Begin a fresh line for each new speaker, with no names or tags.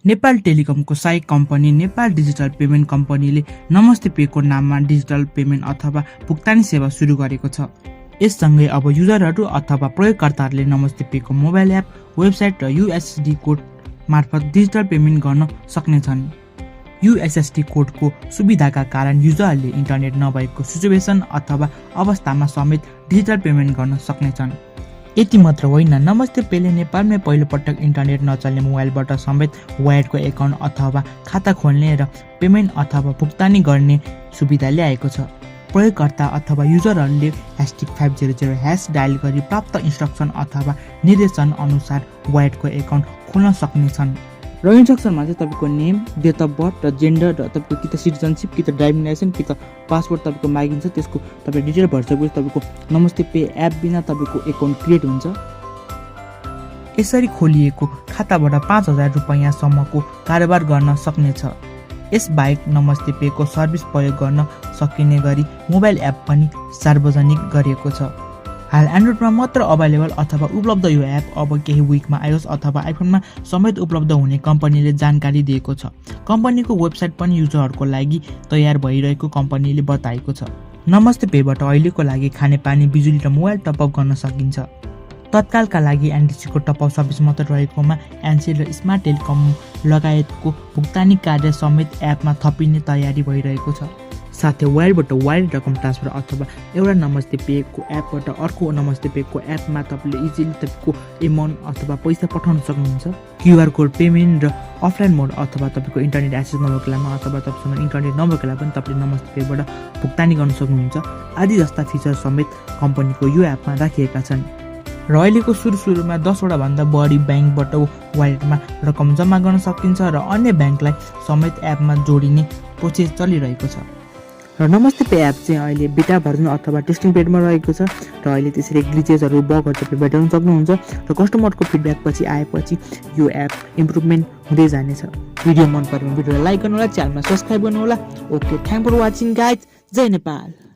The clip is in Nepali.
नेपाल टेलिकमको सहायक कम्पनी नेपाल डिजिटल पेमेन्ट कम्पनीले नमस्ते पेको नाममा डिजिटल पेमेन्ट अथवा भुक्तानी सेवा सुरु गरेको छ। यससँगै अब युजरहरू अथवा प्रयोगकर्ताहरूले नमस्ते पेको मोबाइल एप, वेबसाइट र USSD कोड मार्फत डिजिटल पेमेन्ट गर्न सक्नेछन्। USSD कोडको सुविधाका कारण युजरहरूले इन्टरनेट नभएको सिचुएसन अथवा अवस्थामा समेत डिजिटल पेमेन्ट गर्न सक्नेछन्। यति मात्र होइन, नमस्ते पेले नेपालमै पहिलोपटक इन्टरनेट नचल्ने मोबाइलबाट समेत वायर्डको एकाउन्ट अथवा खाता खोल्ने र पेमेन्ट अथवा भुक्तानी गर्ने सुविधा ल्याएको छ। प्रयोगकर्ता अथवा युजरहरूले #500# डायल गरी प्राप्त इन्स्ट्रक्सन अथवा निर्देशन अनुसार वायर्डको एकाउन्ट खोल्न सक्नेछन्। र इन्स्ट्रक्सनमा चाहिँ तपाईँको नेम, डेट अफ बर्थ र जेन्डर र तपाईँको कि त सिटिजनसिप, कि त ड्राइभिङ लाइसेन्स, कि त पासपोर्ट तपाईँको मागिन्छ। त्यसको तपाईँ डिटेल भरिसकेपछि तपाईँको नमस्ते पे एप बिना तपाईँको एकाउन्ट क्रिएट हुन्छ। यसरी खोलिएको खाताबाट 5000 रुपैयाँसम्मको कारोबार गर्न सक्नेछ। यसबाहेक नमस्ते पेको सर्भिस प्रयोग गर्न सकिने गरी मोबाइल एप पनि सार्वजनिक गरिएको छ। हाल एन्ड्रोइडमा मात्र अभाइलेबल अथवा उपलब्ध यो एप अब केही विकमा iOS अथवा आइफोनमा समेत उपलब्ध हुने कम्पनीले जानकारी दिएको छ। कम्पनीको वेबसाइट पनि युजरहरूको लागि तयार भइरहेको कम्पनीले बताएको छ। नमस्ते पेबाट अहिलेको लागि खानेपानी, बिजुली र मोबाइल टपअप गर्न सकिन्छ। तत्कालका लागि NDPCको टपअप सर्भिस मात्र रहेकोमा एनसेल र स्मार्ट टेलिकम लगायतको भुक्तानी कार्य समेत एपमा थपिने तयारी भइरहेको छ। साथै वायरबाट वायर रकम ट्रान्सफर अथवा एउटा नमस्ते पेको एपबाट अर्को नमस्ते पेको एपमा तपाईँले इजिली तपाईँको एमाउन्ट अथवा पैसा पठाउन सक्नुहुन्छ। QR कोड पेमेन्ट र अफलाइन मोड अथवा तपाईँको इन्टरनेट एक्सेस नभएको बेलामा अथवा तपाईँसँग इन्टरनेट नभएको बेला पनि तपाईँले नमस्ते पेबाट भुक्तानी गर्न सक्नुहुन्छ। आदि जस्ता फिचर समेत कम्पनीको यो एपमा राखिएका छन्। र अहिलेको सुरुमा 10वटा भन्दा बढी ब्याङ्कबाट वालेटमा रकम जम्मा गर्न सकिन्छ र अन्य ब्याङ्कलाई समेत एपमा जोडिने प्रोसेस चलिरहेको छ। र नमस्ते पे एप चाहिँ अहिले बेटा भर्जन अथवा टेस्टिङ पेडमा रहेको छ र अहिले त्यसरी ग्लिचेसहरू, बगहरू तपाईँ भेटाउन सक्नुहुन्छ र कस्टमरको फिडब्याक पछि आएपछि यो एप इम्प्रुभमेन्ट हुँदै जानेछ। भिडियो मन पऱ्यो भने भिडियोलाई लाइक गर्नुहोला, च्यानलमा सब्सक्राइब गर्नुहोला। Okay, thank for watching guys. जय नेपाल।